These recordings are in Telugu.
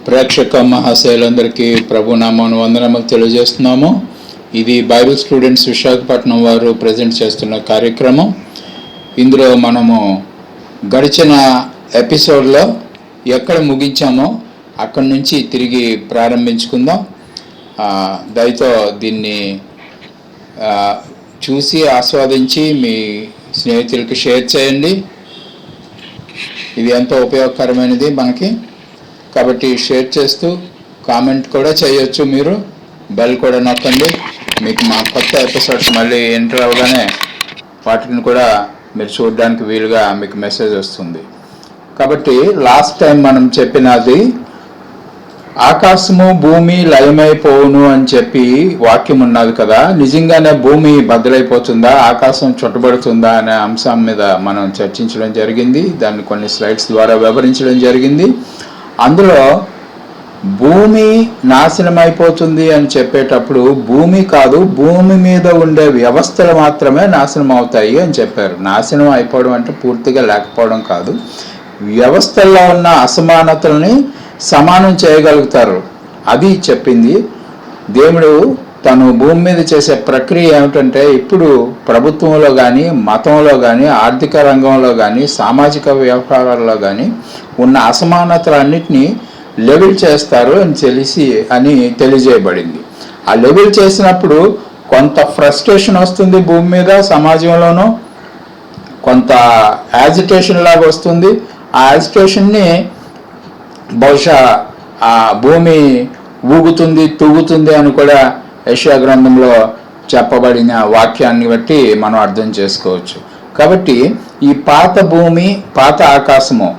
ప్రేక్షక మహాశయులందరికీ ప్రభునామమును వందనములు తెలియజేస్తున్నాము. ఇది బైబిల్ స్టూడెంట్స్ విశాఖపట్నం వారు ప్రజెంట్ చేస్తున్న కార్యక్రమం. ఇందులో మనము గడిచిన ఎపిసోడ్లో ఎక్కడ ముగించామో అక్కడి నుంచి తిరిగి ప్రారంభించుకుందాం. దయతో దీన్ని చూసి ఆస్వాదించి మీ స్నేహితులకి షేర్ చేయండి. ఇది ఎంతో ఉపయోగకరమైనది మనకి, కాబట్టి షేర్ చేస్తూ కామెంట్ కూడా చేయొచ్చు. మీరు బెల్ కూడా నొక్కండి. మీకు మా కొత్త ఎపిసోడ్స్ మళ్ళీ ఎంటర్ అవ్వగానే వాటిని కూడా మీరు చూడడానికి వీలుగా మీకు మెసేజ్ వస్తుంది. కాబట్టి లాస్ట్ టైం మనం చెప్పినది ఆకాశము భూమి లయమైపోవును అని చెప్పి వాక్యం ఉన్నది కదా. నిజంగానే భూమి బద్దలైపోతుందా, ఆకాశం చుట్టబడుతుందా అనే అంశం మీద మనం చర్చించడం జరిగింది. దాన్ని కొన్ని స్లైడ్స్ ద్వారా వివరించడం జరిగింది. అందులో భూమి నాశనం అయిపోతుంది అని చెప్పేటప్పుడు భూమి కాదు, భూమి మీద ఉండే వ్యవస్థలు మాత్రమే నాశనం అవుతాయి అని చెప్పారు. నాశనం అయిపోవడం అంటే పూర్తిగా లేకపోవడం కాదు, వ్యవస్థల్లో ఉన్న అసమానతల్ని సమానం చేయగలుగుతారు. అది చెప్పింది. దేవుడు తను భూమి మీద చేసే ప్రక్రియ ఏమిటంటే, ఇప్పుడు ప్రభుత్వంలో కానీ, మతంలో కానీ, ఆర్థిక రంగంలో కానీ, సామాజిక వ్యవహారాల్లో కానీ ఉన్న అసమానతలన్నింటినీ లెవెల్ చేస్తారు అని తెలియజేయబడింది. ఆ లెవెల్ చేసినప్పుడు కొంత ఫ్రస్ట్రేషన్ వస్తుంది భూమి మీద, సమాజంలోనూ కొంత యాజిటేషన్ లాగా వస్తుంది. ఆ యాజిటేషన్ని బహుశా ఆ భూమి ఊగుతుంది, తూగుతుంది అని కూడా యెషయా గ్రంథంలో చెప్పబడిన వాక్యాన్ని బట్టి మనం అర్థం చేసుకోవచ్చు. కాబట్టి ఈ పాత భూమి, పాత ఆకాశము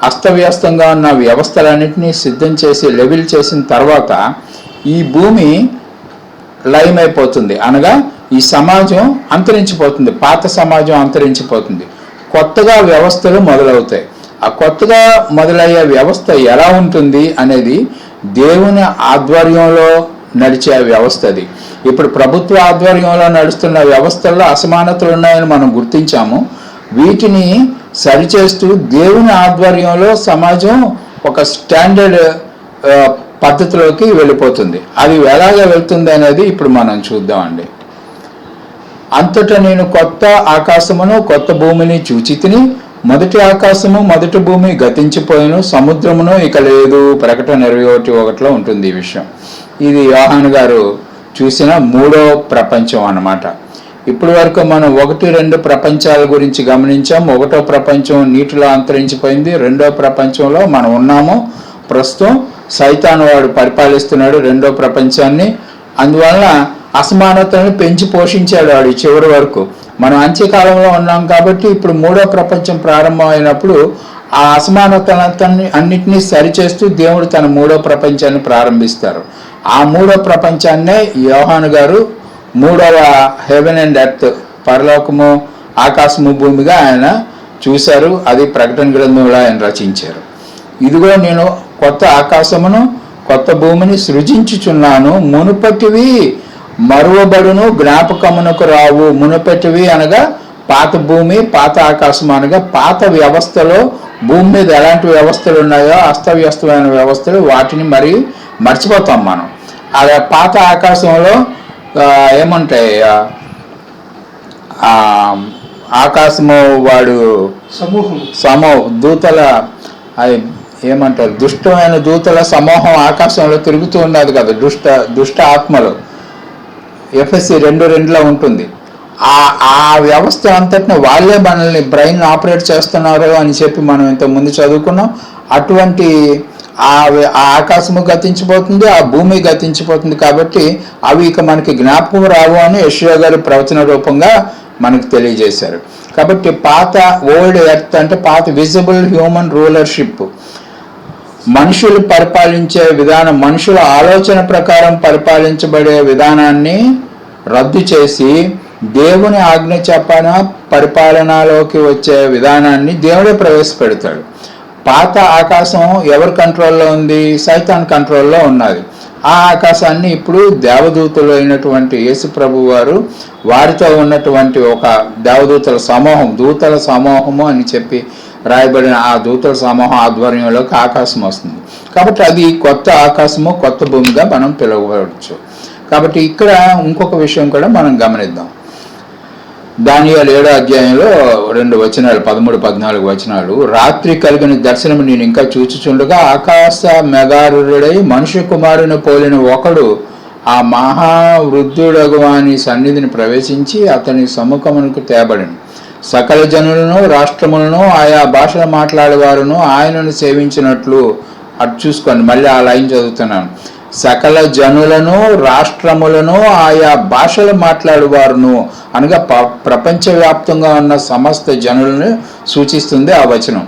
అస్తవ్యస్తంగా ఉన్న వ్యవస్థలన్నింటినీ సిద్ధం చేసి లెవెల్ చేసిన తర్వాత ఈ భూమి లయమైపోతుంది. అనగా ఈ సమాజం అంతరించిపోతుంది, పాత సమాజం అంతరించిపోతుంది, కొత్తగా వ్యవస్థలు మొదలవుతాయి. ఆ కొత్తగా మొదలయ్యే వ్యవస్థ ఎలా ఉంటుంది అనేది దేవుని ఆధ్వర్యంలో నడిచే వ్యవస్థ. అది ఇప్పుడు ప్రభుత్వ ఆధ్వర్యంలో నడుస్తున్న వ్యవస్థల్లో అసమానతలు ఉన్నాయని మనం గుర్తించాము. వీటిని సరిచేస్తూ దేవుని ఆధ్వర్యంలో సమాజం ఒక స్టాండర్డ్ పద్ధతిలోకి వెళ్ళిపోతుంది. అది ఎలాగ వెళ్తుంది అనేది ఇప్పుడు మనం చూద్దామండి. అంతటా నేను కొత్త ఆకాశమును కొత్త భూమిని చూచితిని, మొదటి ఆకాశము మొదటి భూమి గతించిపోయిను, సముద్రమును ఇక లేదు. ప్రకటన 21:1 ఉంటుంది ఈ విషయం. ఇది యోహాను గారు చూసిన మూడో ప్రపంచం అన్నమాట. ఇప్పటి వరకు మనం 1-2 ప్రపంచాల గురించి గమనించాం. ఒకటో ప్రపంచం నీటిలో అంతరించిపోయింది. రెండో ప్రపంచంలో మనం ఉన్నాము. ప్రస్తుతం సైతాను వాడు పరిపాలిస్తున్నాడు రెండో ప్రపంచాన్ని. అందువలన అసమానతలను పెంచి పోషించాడు వాడు చివరి వరకు. మనం అంత్యకాలంలో ఉన్నాం కాబట్టి ఇప్పుడు మూడో ప్రపంచం ప్రారంభం అయినప్పుడు ఆ అసమానతలన్నీ అన్నిటినీ సరిచేస్తూ దేవుడు తన మూడో ప్రపంచాన్ని ప్రారంభిస్తారు. ఆ మూడో ప్రపంచాన్నే యోహాను గారు మూడవ హెవెన్ అండ్ ఎర్త్, పరలోకము ఆకాశము భూమిగా ఆయన చూశారు. అది ప్రకటన గ్రంథంలో ఆయన రచించారు. ఇదిగో నేను కొత్త ఆకాశమును కొత్త భూమిని సృజించుచున్నాను, మునుపటివి మరువబడును, జ్ఞాపకమునకు రావు. మునుపటివి అనగా పాత భూమి, పాత ఆకాశం అనగా పాత వ్యవస్థలో భూమి మీద ఎలాంటి వ్యవస్థలు ఉన్నాయో అస్తవ్యస్తమైన వ్యవస్థలు, వాటిని మరి మర్చిపోతాం మనం. అలా పాత ఆకాశంలో ఏముంటాయి, ఆకాశము వాడు సమూహం దూతల ఏమంటారు, దుష్టమైన దూతల సమూహం ఆకాశంలో తిరుగుతూ ఉన్నది కదా, దుష్ట ఆత్మలు. ఎఫ్ఎస్సి 2:2 ఉంటుంది. ఆ వ్యవస్థ అంతటిని వాళ్ళే మనల్ని బ్రెయిన్ ఆపరేట్ చేస్తున్నారు అని చెప్పి మనం ఇంతకుముందు చదువుకున్నాం. అటువంటి ఆ ఆకాశము గతించిపోతుంది, ఆ భూమి గతించిపోతుంది. కాబట్టి అవి ఇక మనకి జ్ఞాపకం రావు అని యెషయా గారు ప్రవచన రూపంగా మనకు తెలియజేశారు. కాబట్టి పాత ఓల్డ్ ఎర్త్ అంటే పాత విజిబుల్ హ్యూమన్ రూలర్షిప్, మనుషులు పరిపాలించే విధానం, మనుషుల ఆలోచన ప్రకారం పరిపాలించబడే విధానాన్ని రద్దు చేసి దేవుని ఆజ్ఞ చెప్పన పరిపాలనలోకి వచ్చే విధానాన్ని దేవుడే ప్రవేశపెడతాడు. పాత ఆకాశం ఎవరి కంట్రోల్లో ఉంది? సైతాన్ కంట్రోల్లో ఉన్నది. ఆ ఆకాశాన్ని ఇప్పుడు దేవదూతలు అయినటువంటి యేసు ప్రభు వారు వారితో ఉన్నటువంటి ఒక దేవదూతల సమూహం, దూతల సమూహము అని చెప్పి రాయబడిన ఆ దూతల సమూహం ఆధ్వర్యంలోకి ఆకాశం వస్తుంది. కాబట్టి అది కొత్త ఆకాశము కొత్త భూమిగా మనం పిలువవచ్చు. కాబట్టి ఇక్కడ ఇంకొక విషయం కూడా మనం గమనిద్దాం. దానియేలు 7వ అధ్యాయంలో 2 వచనాలు 13, 14 వచనాలు, రాత్రి కలిగిన దర్శనము నేను ఇంకా చూచుచుండగా ఆకాశ మెగారుడై మనుష్య కుమారుని పోలిన ఒకడు ఆ మహావృద్ధుడగు వాని సన్నిధిని ప్రవేశించి అతని సముఖమునకు తేబడిను. సకల జనులను రాష్ట్రములను ఆయా భాషలు మాట్లాడేవారును ఆయనను సేవించినట్లు. అటు చూసుకోండి, మళ్ళీ ఆ లైన్ చదువుతున్నాను. సకల జనులను రాష్ట్రములను ఆయా భాషలు మాట్లాడేవారును అనగా ప్రపంచవ్యాప్తంగా ఉన్న సమస్త జనులను సూచిస్తుంది ఆ వచనం.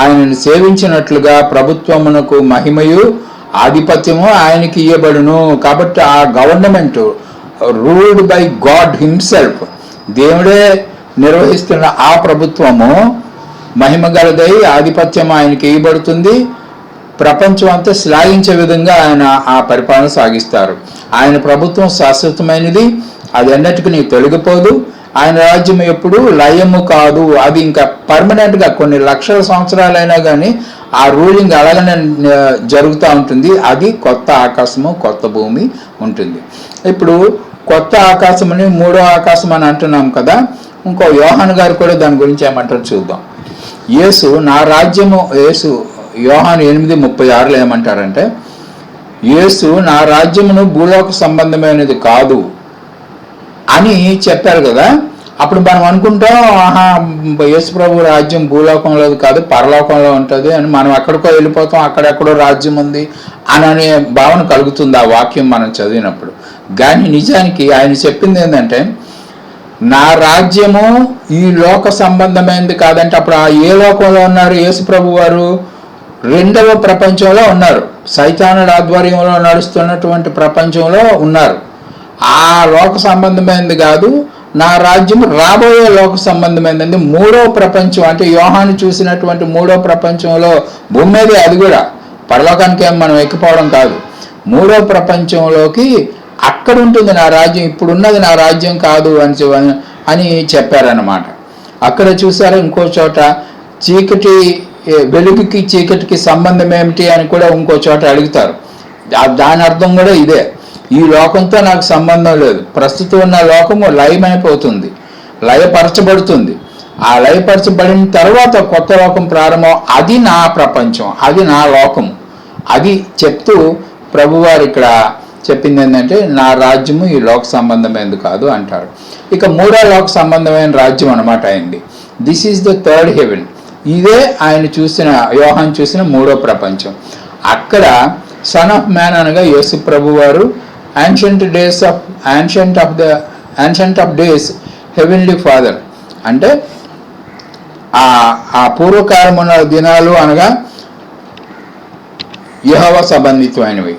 ఆయనను సేవించినట్లుగా ప్రభుత్వమునకు మహిమయు ఆధిపత్యము ఆయనకి ఇవ్వబడును. కాబట్టి ఆ government ruled by God himself, దేవుడే నిర్వహిస్తున్న ఆ ప్రభుత్వము మహిమ గలదై ఆధిపత్యం ఆయనకి ఇవ్వబడుతుంది. ప్రపంచం అంతా శ్లాఘించే విధంగా ఆయన ఆ పరిపాలన సాగిస్తారు. ఆయన ప్రభుత్వం శాశ్వతమైనది, అది ఎన్నటికీ తొలగిపోదు. ఆయన రాజ్యం ఎప్పుడు లయము కాదు, అది ఇంకా పర్మనెంట్గా కొన్ని లక్షల సంవత్సరాలైనా కానీ ఆ రూలింగ్ అలాగనే జరుగుతూ ఉంటుంది. అది కొత్త ఆకాశము కొత్త భూమి ఉంటుంది. ఇప్పుడు కొత్త ఆకాశమని 3వ ఆకాశం అని అంటున్నాం కదా, ఇంకో యోహాను గారు కూడా దాని గురించి ఏమంటారు చూద్దాం. యేసు యోహాను 8:36 ఏమంటారంటే, యేసు నా రాజ్యమును భూలోక సంబంధమైనది కాదు అని చెప్పారు కదా. అప్పుడు మనం అనుకుంటాం, యేసు ప్రభు రాజ్యం భూలోకంలో కాదు పరలోకంలో ఉంటుంది అని, మనం ఎక్కడికో వెళ్ళిపోతాం, అక్కడెక్కడో రాజ్యం ఉంది అని అనే భావన కలుగుతుంది ఆ వాక్యం మనం చదివినప్పుడు. కానీ నిజానికి ఆయన చెప్పింది ఏంటంటే, నా రాజ్యము ఈ లోక సంబంధమైనది కాదంటే, అప్పుడు ఏ లోకంలో ఉన్నారు యేసు ప్రభు వారు? 2వ ప్రపంచంలో ఉన్నారు, సైతానుడి ఆధ్వర్యంలో నడుస్తున్నటువంటి ప్రపంచంలో ఉన్నారు. ఆ లోక సంబంధమైనది కాదు, నా రాజ్యం రాబోయే లోక సంబంధమైనది 3వ ప్రపంచం. అంటే యోహాను చూసినటువంటి 3వ ప్రపంచంలో భూమి మీదే, అది కూడా పరలోకానికి ఏం మనం ఎక్కిపోవడం కాదు, 3వ ప్రపంచంలోకి అక్కడ ఉంటుంది నా రాజ్యం, ఇప్పుడున్నది నా రాజ్యం కాదు అని చెప్పారన్నమాట. అక్కడ చూసారా, ఇంకో చోట వెలుగుకి చీకటికి సంబంధం ఏమిటి అని కూడా ఇంకో చోట అడుగుతారు. దాని అర్థం కూడా ఇదే, ఈ లోకంతో నాకు సంబంధం లేదు, ప్రస్తుతం ఉన్న లోకము లయమైపోతుంది, లయపరచబడుతుంది. ఆ లయపరచబడిన తర్వాత కొత్త లోకం ప్రారంభం, అది నా ప్రపంచం, అది నా లోకము. అది చెప్తూ ప్రభువారు ఇక్కడ చెప్పింది ఏంటంటే, నా రాజ్యము ఈ లోక సంబంధమైనది కాదు అంటారు. ఇక 3వ లోక సంబంధమైన రాజ్యం అనమాట అయింది. This is the third heaven. ఇదే ఆయన యోహాను చూసిన 3వ ప్రపంచం. అక్కడ సన్ ఆఫ్ మ్యాన్ అనగా యేసు ప్రభు వారు ancient of days heavenly father, అంటే ఆ పూర్వకాలమున్న దినాలు అనగా యెహోవా సంబంధితమైనవి.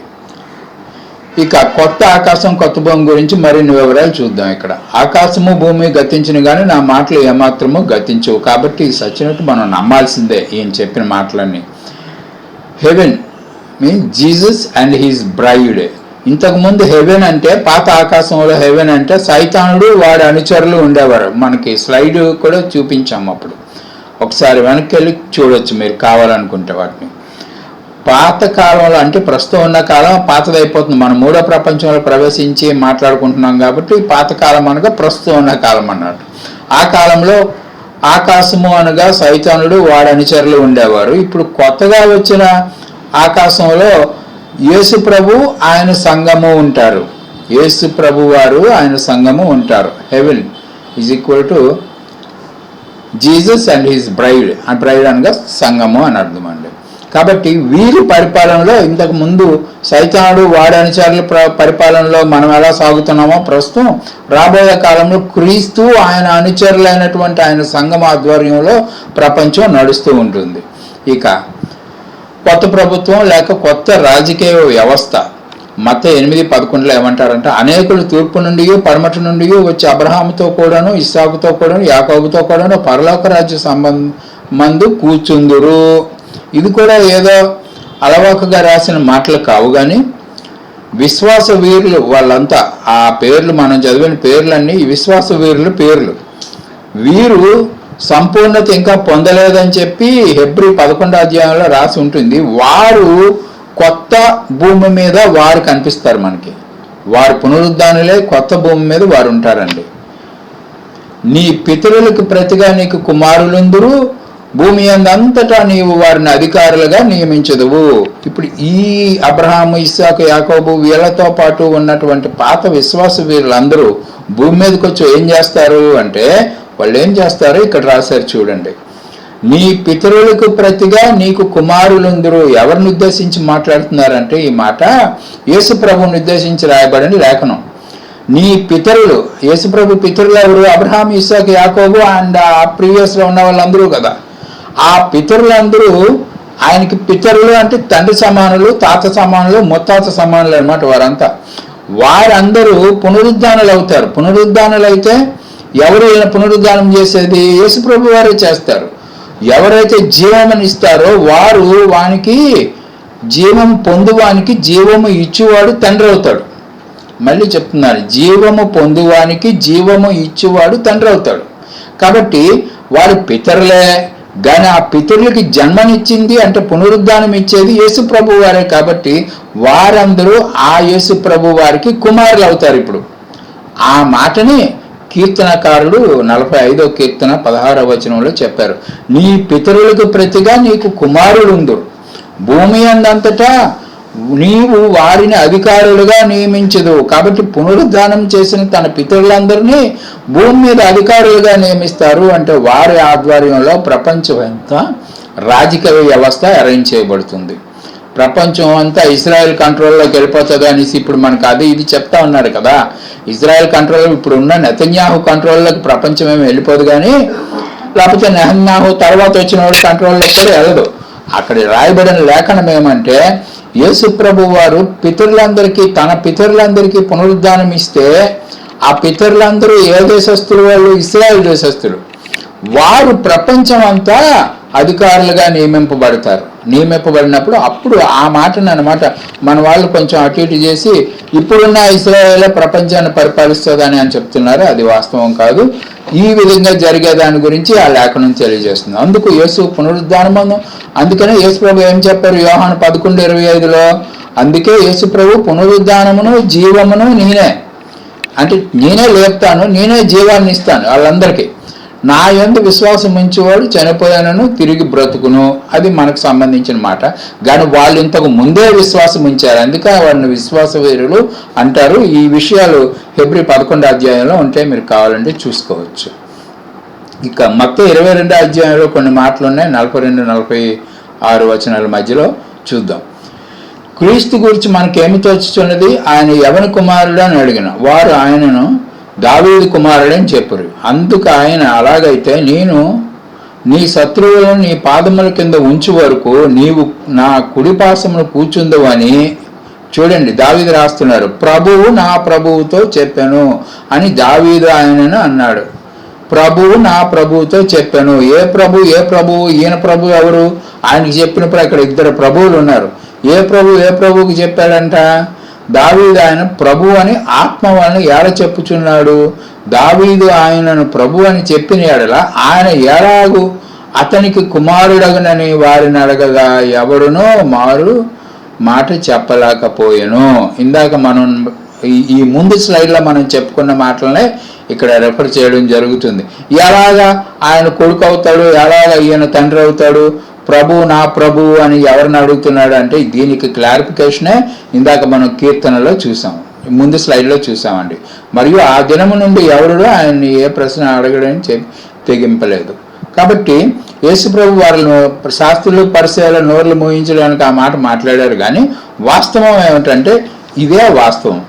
ఇక కొత్త ఆకాశం కొత్త భూమి గురించి మరిన్ని వివరాలు చూద్దాం. ఇక్కడ ఆకాశము భూమి గతించిన కానీ నా మాటలు ఏమాత్రము గతించవు. కాబట్టి సచ్చినట్టు మనం నమ్మాల్సిందే ఈయన చెప్పిన మాటలన్నీ. Heaven means Jesus and his bride. ఇంతకుముందు హెవెన్ అంటే, పాత ఆకాశంలో హెవెన్ అంటే సైతానుడు వాడి అనుచరులు ఉండేవారు. మనకి స్లైడ్ కూడా చూపించాము అప్పుడు, ఒకసారి వెనక్కి వెళ్ళి చూడొచ్చు మీరు కావాలనుకుంటే వాటిని. పాత కాలంలో అంటే ప్రస్తుతం ఉన్న కాలం పాతదైపోతుంది, మనం 3వ ప్రపంచంలో ప్రవేశించి మాట్లాడుకుంటున్నాం కాబట్టి పాతకాలం అనగా ప్రస్తుతం ఉన్న కాలం అన్నట్టు. ఆ కాలంలో ఆకాశము అనగా సైతానుడు వాడి అనుచరులు ఉండేవారు. ఇప్పుడు కొత్తగా వచ్చిన ఆకాశంలో యేసు ప్రభు ఆయన సంఘము ఉంటారు. యేసు ప్రభు వారు ఆయన సంఘము ఉంటారు. Heaven is equal to Jesus and his braid. ఆ బ్రైడ్ అనగా సంఘము అని అర్థం అండి. కాబట్టి వీరి పరిపాలనలో, ఇంతకు ముందు సైతానుడు వాడి అనుచరుల పరిపాలనలో మనం ఎలా సాగుతున్నామో, ప్రస్తుతం రాబోయే కాలంలో క్రీస్తు ఆయన అనుచరులైనటువంటి ఆయన సంఘం ఆధ్వర్యంలో ప్రపంచం నడుస్తూ ఉంటుంది. ఇక కొత్త ప్రభుత్వం లేక కొత్త రాజకీయ వ్యవస్థ. మత్తయి 8:11 ఏమంటారంటే, అనేకులు తూర్పు నుండి పడమటి నుండి వచ్చి అబ్రహాముతో కూడాను ఇస్సాకుతో కూడాను యాకోబుతో కూడాను పరలోక రాజ్య సంబంధమందు కూర్చుందురు. ఇది కూడా ఏదో అలవాకగా రాసిన మాటలు కావు, కానీ విశ్వాస వీరులు వాళ్ళంతా, ఆ పేర్లు మనం చదివిన పేర్లన్నీ విశ్వాస వీరుల పేర్లు. వీరు సంపూర్ణత ఇంకా పొందలేదని చెప్పి హెబ్రీ 11వ అధ్యాయంలో రాసి ఉంటుంది. వారు కొత్త భూమి మీద వారు కనిపిస్తారు మనకి. వారు పునరుద్ధానులే, కొత్త భూమి మీద వారు ఉంటారండి. నీ పితరులకు ప్రతిగా నీకు కుమారులుందురు, భూమి అంతటా నీవు వారిని అధికారులుగా నియమించదువు. ఇప్పుడు ఈ అబ్రహాము, ఇస్సాకు, యాకోబు వీళ్ళతో పాటు ఉన్నటువంటి పాత విశ్వాస వీరులందరూ భూమి మీదకి వచ్చి ఏం చేస్తారు అంటే, వాళ్ళు ఏం చేస్తారు ఇక్కడ రాశారు చూడండి. నీ పితరులకు ప్రతిగా నీకు కుమారులుందురు. ఎవరిని ఉద్దేశించి మాట్లాడుతున్నారంటే ఈ మాట యేసుప్రభుని ఉద్దేశించి రాయబడిన లేఖనం. నీ పితరులు, యేసుప్రభు పితరులు ఎవరు? అబ్రహాం, ఇస్సాకు, యాకోబు అండ్ ఆ ప్రీవియస్లో ఉన్న వాళ్ళందరూ కదా. ఆ పితరులందరూ ఆయనకి పితరులు అంటే తండ్రి సమానులు, తాత సమానులు, ముత్తాత సమానులు అనమాట. వారందరూ పునరుద్ధానులు అవుతారు. పునరుద్ధానులు అయితే ఎవరు పునరుద్ధానం చేసేది? యేసుప్రభు వారే చేస్తారు. ఎవరైతే జీవముని ఇస్తారో వారు వానికి జీవం పొందువానికి జీవము ఇచ్చేవాడు తండ్రి అవుతాడు. మళ్ళీ చెప్తున్నారు, జీవము పొందువానికి జీవము ఇచ్చేవాడు తండ్రి అవుతాడు. కాబట్టి వారి పితరులే, కానీ ఆ పితరులకి జన్మనిచ్చింది అంటే పునరుద్ధానం ఇచ్చేది యేసు ప్రభు వారే. కాబట్టి వారందరూ ఆ యేసు ప్రభు వారికి కుమారులు అవుతారు. ఇప్పుడు ఆ మాటని కీర్తనకారుడు 45వ కీర్తన 16వ వచనంలో చెప్పారు. నీ పితరులకు ప్రతిగా నీకు కుమారులుందురు, భూమి అంతటా నీవు వారిని అధికారులుగా నియమించదు. కాబట్టి పునరుద్ధానం చేసిన తన పితరులందరినీ భూమి మీద అధికారులుగా నియమిస్తారు. అంటే వారి ఆధ్వర్యంలో ప్రపంచం అంతా రాజకీయ వ్యవస్థ అరేంజ్ చేయబడుతుంది. ప్రపంచం అంతా ఇజ్రాయెల్ కంట్రోల్లోకి వెళ్ళిపోతుంది అనేసి ఇప్పుడు మనకు అది ఇది చెప్తా ఉన్నారు కదా. ఇజ్రాయెల్ కంట్రోల్ ఇప్పుడు ఉన్న నెతన్యాహు కంట్రోల్లోకి ప్రపంచం ఏమి వెళ్ళిపోదు, కానీ లేకపోతే నెతన్యాహు తర్వాత వచ్చిన వాడు కంట్రోల్లోకి కూడా వెళ్ళదు. అక్కడ రాయబడిన లేఖనం ఏమంటే, యేసు ప్రభు వారు పితరులందరికీ, తన పితరులందరికీ పునరుద్ధానం ఇస్తే ఆ పితరులందరూ ఏ దేశస్తులు? వాళ్ళు ఇశ్రాయేలు దేశస్తులు. వారు ప్రపంచం అంతా అధికారులుగా నియమింపబడినప్పుడు అప్పుడు ఆ మాటను అనమాట మన వాళ్ళు కొంచెం అటు ఇటు చేసి ఇప్పుడున్న ఇశ్రాయేలే ప్రపంచాన్ని పరిపాలిస్తుందని అని చెప్తున్నారు. అది వాస్తవం కాదు. ఈ విధంగా జరిగే దాని గురించి ఆ లేఖనం తెలియజేస్తుంది. అందుకు యేసు పునరుద్ధానము, అందుకనే యేసు ప్రభు ఏం చెప్పారు యోహాను 11:25లో, అందుకే యేసు ప్రభు పునరుద్ధానమును జీవమును నేనే, అంటే నేనే లేపుతాను, నేనే జీవాన్ని ఇస్తాను వాళ్ళందరికీ. నా యందు విశ్వాసం ఉంచేవాడు చనిపోయానను తిరిగి బ్రతుకును. అది మనకు సంబంధించిన మాట. కానీ వాళ్ళు ఇంతకు ముందే విశ్వాసం ఉంచారు, అందుకే వాళ్ళని విశ్వాస వీరులు అంటారు. ఈ విషయాలు హెబ్రీ 11వ అధ్యాయంలో ఉంటే మీరు కావాలంటే చూసుకోవచ్చు. ఇక మత్తయి 22వ అధ్యాయంలో కొన్ని మాటలు ఉన్నాయి, 42-46 వచనాల మధ్యలో చూద్దాం. క్రీస్తు గురించి మనకేమి తోచుచున్నది? ఆయన ఎవని కుమారుడు అని అడిగిన వారు ఆయనను దావీదు కుమారుడని చెప్పారు. అందుకు ఆయన, అలాగైతే నేను నీ శత్రువులను నీ పాదముల కింద ఉంచు వరకు నీవు నా కుడిపాసమును కూర్చుందవు అని. చూడండి, దావీదు రాస్తున్నారు, ప్రభువు నా ప్రభువుతో చెప్పాను అని దావీదు ఆయనను అన్నాడు. ప్రభువు నా ప్రభువుతో చెప్పాను. ఏ ప్రభువు? ఈయన ప్రభు ఎవరు? ఆయనకి చెప్పినప్పుడు అక్కడ ఇద్దరు ప్రభువులు ఉన్నారు. ఏ ప్రభువుకి చెప్పాడంట? దావీదు ఆయన ప్రభు అని ఆత్మ వలన ఏడ చెప్పుచున్నాడు. దావీదు ఆయనను ప్రభు అని చెప్పిన ఎడల ఆయన ఎలాగు అతనికి కుమారుడగనని వారిని అడగగా ఎవడునో మారు మాట చెప్పలేకపోయాను. ఇందాక మనం ఈ ముందు స్లైడ్లో మనం చెప్పుకున్న మాటలనే ఇక్కడ రెఫర్ చేయడం జరుగుతుంది. ఎలాగా ఆయన కొడుకు అవుతాడు, ఎలాగా ఈయన తండ్రి అవుతాడు, ప్రభువు నా ప్రభువు అని ఎవరిని అడుగుతున్నాడు అంటే దీనికి క్లారిఫికేషనే ఇందాక మనం కీర్తనలో చూసాం, ముందు స్లైడ్లో చూసామండి. మరియు ఆ దినము నుండి ఎవరు ఆయన్ని ఏ ప్రశ్న అడగడని తెగింపలేదు. కాబట్టి యేసు ప్రభు వారిని శాస్త్రులు పరిచయాల నోర్లు మోయించడానికి ఆ మాట మాట్లాడారు. కానీ వాస్తవం ఏమిటంటే ఇదే వాస్తవం.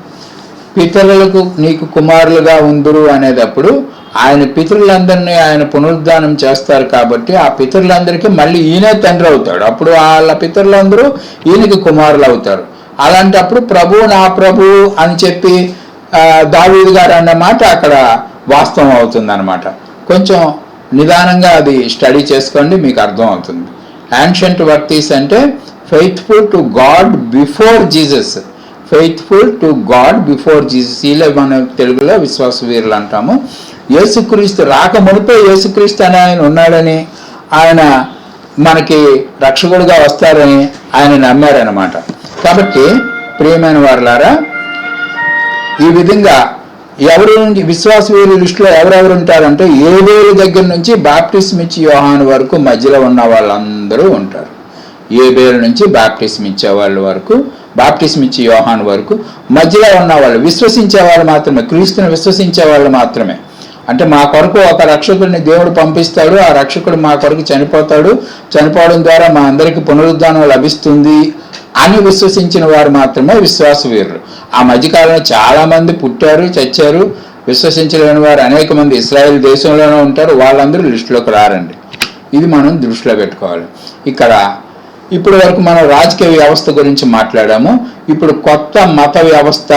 పితరులకు నీకు కుమారులుగా ఉందురు అనేటప్పుడు ఆయన పితరులందరినీ ఆయన పునరుద్ధానం చేస్తారు. కాబట్టి ఆ పితరులందరికీ మళ్ళీ ఈయనే తండ్రి అవుతాడు. అప్పుడు వాళ్ళ పితరులందరూ ఈయనకి కుమారులు అవుతారు. అలాంటప్పుడు ప్రభువు నా ప్రభువు అని చెప్పి దావీదు గారు అన్నమాట అక్కడ వాస్తవం అవుతుంది అనమాట. కొంచెం నిదానంగా అది స్టడీ చేసుకోండి, మీకు అర్థం అవుతుంది. యాన్షియంట్ వర్తీస్ అంటే faithful to God before Jesus. Faithful to God before Jesus. ఇలా మన తెలుగులో విశ్వాస వీరులు అంటాము. యేసుక్రీస్తు రాక మునిపే యేసుక్రీస్తు అని ఆయన ఉన్నాడని, ఆయన మనకి రక్షకుడుగా వస్తారని ఆయన నమ్మారనమాట. కాబట్టి ప్రియమైన వారలారా, ఈ విధంగా ఎవరు విశ్వాస వీరుల లిస్టులో ఎవరెవరు ఉంటారంటే ఏబేలు దగ్గర నుంచి బాప్టిస్మ్ ఇచ్చి యోహాను వరకు మధ్యలో ఉన్న వాళ్ళందరూ ఉంటారు. ఏబేలు నుంచి బాప్టిస్మ్ ఇచ్చే వాళ్ళ వరకు, బాప్టిస్మ్ ఇచ్చి యోహాను వరకు మధ్యలో ఉన్న వాళ్ళు విశ్వసించే వాళ్ళు మాత్రమే, క్రీస్తుని విశ్వసించే వాళ్ళు మాత్రమే. అంటే మా కొరకు ఒక రక్షకుడిని దేవుడు పంపిస్తాడు, ఆ రక్షకుడు మా కొరకు చనిపోతాడు, చనిపోవడం ద్వారా మా అందరికీ పునరుద్ధానం లభిస్తుంది అని విశ్వసించిన వారు మాత్రమే విశ్వాస వీరులు. ఆ మధ్యకాలంలో చాలా మంది పుట్టారు, చచ్చారు, విశ్వసించలేని వారు అనేక మంది ఇశ్రాయేల్ దేశంలోనే ఉంటారు. వాళ్ళందరూ లిస్టులోకి రారండి. ఇది మనం దృష్టిలో పెట్టుకోవాలి. ఇక్కడ ఇప్పటి వరకు మనం రాజకీయ వ్యవస్థ గురించి మాట్లాడాము. ఇప్పుడు కొత్త మత వ్యవస్థ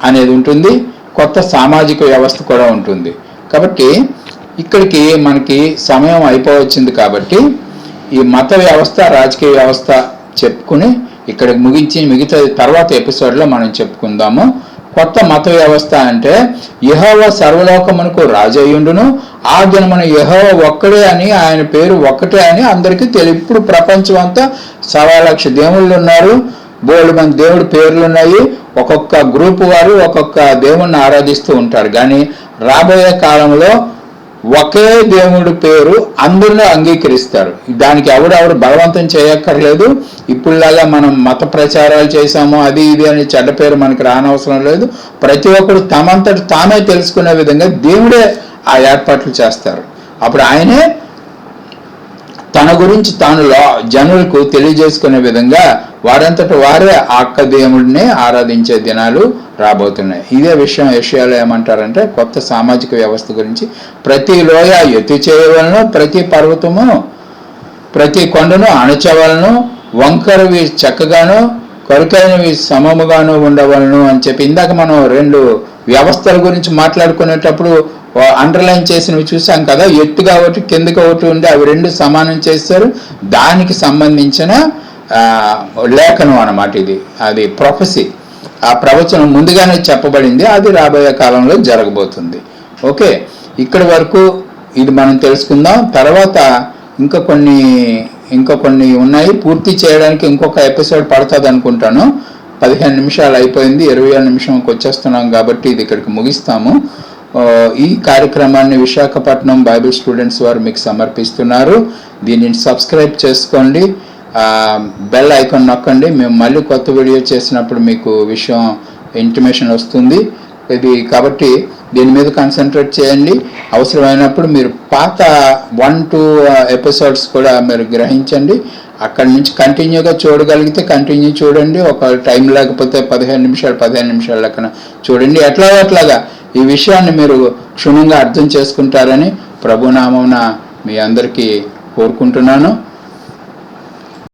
అనేది ఉంటుంది, కొత్త సామాజిక వ్యవస్థ కూడా ఉంటుంది. కాబట్టి ఇక్కడికి మనకి సమయం అయిపోవచ్చింది. కాబట్టి ఈ మత వ్యవస్థ, రాజకీయ వ్యవస్థ చెప్పుకుని ఇక్కడ ముగించి మిగతా తర్వాత ఎపిసోడ్లో మనం చెప్పుకుందాము. కొత్త మత వ్యవస్థ అంటే యెహోవా సర్వలోకమునకు రాజయ్యుండును, ఆ దినమున యెహోవా ఒక్కడే అని, ఆయన పేరు ఒక్కటే అని అందరికీ తెలియదు. ఇప్పుడు ప్రపంచం అంతా 1,00,000 దేవుళ్ళు ఉన్నారు, బోల్డ్ మంది దేవుడి పేర్లు ఉన్నాయి. ఒక్కొక్క గ్రూపు వారు ఒక్కొక్క దేవుణ్ణి ఆరాధిస్తూ ఉంటారు. కానీ రాబోయే కాలంలో ఒకే దేవుడి పేరు అందరినీ అంగీకరిస్తారు. దానికి ఎవరెవరు బలవంతం చేయక్కర్లేదు. ఇప్పుడులాగా మనం మత ప్రచారాలు చేశాము అది ఇది అని చెడ్డ పేరు మనకి రానవసరం లేదు. ప్రతి ఒక్కరు తమంతటి తామే తెలుసుకునే విధంగా దేవుడే ఆ ఏర్పాట్లు చేస్తారు. అప్పుడు ఆయనే తన గురించి తాను జనులకు తెలియజేసుకునే విధంగా వారంతట వారే ఆ అక్క దేవుడిని ఆరాధించే దినాలు రాబోతున్నాయి. ఇదే విషయం యెషయాలో ఏమంటారంటే కొత్త సామాజిక వ్యవస్థ గురించి, ప్రతి లోయ ఎత్తి చేయవలను, ప్రతి పర్వతము ప్రతి కొండను అణచవలను, వంకరవి చక్కగాను కొరకైనవి సమముగాను ఉండవలను అని చెప్పి ఇందాక మనం 2 వ్యవస్థల గురించి మాట్లాడుకునేటప్పుడు అండర్లైన్ చేసినవి చూసాం కదా. ఎత్తుగా ఒకటి కిందకి ఒకటి ఉండి అవి 2 సమానం చేస్తారు. దానికి సంబంధించిన లేఖనం అన్నమాట ఇది. అది ప్రొఫెసీ, ఆ ప్రవచనం ముందుగానే చెప్పబడింది. అది రాబోయే కాలంలో జరగబోతుంది. ఓకే, ఇక్కడి వరకు ఇది మనం తెలుసుకుందాం. తర్వాత ఇంకా కొన్ని ఉన్నాయి పూర్తి చేయడానికి. ఇంకొక ఎపిసోడ్ పడుతుంది అనుకుంటాను. 15 నిమిషాలు అయిపోయింది, 27 నిమిషంకి వచ్చేస్తున్నాం కాబట్టి ఇది ఇక్కడికి ముగిస్తాము. ఈ కార్యక్రమాన్ని విశాఖపట్నం బైబిల్ స్టూడెంట్స్ వారు మీకు సమర్పిస్తున్నారు. దీనిని సబ్స్క్రైబ్ చేసుకోండి, బెల్ ఐకాన్ నొక్కండి. మేము మళ్ళీ కొత్త వీడియో చేసినప్పుడు మీకు విషయం ఇంటిమేషన్ వస్తుంది. ఇది కాబట్టి దీని మీద కాన్సన్ట్రేట్ చేయండి. అవసరమైనప్పుడు మీరు పాత 1-2 ఎపిసోడ్స్ కూడా మీరు గ్రహించండి. అక్కడి నుంచి కంటిన్యూగా చూడగలిగితే కంటిన్యూ చూడండి. ఒక టైం లేకపోతే 15 నిమిషాల లెక్కన చూడండి. అట్లాగా ఈ విషయాన్ని మీరు క్షుణ్ణంగా అర్థం చేసుకుంటారని ప్రభునామమున మీ అందరికీ కోరుకుంటున్నాను.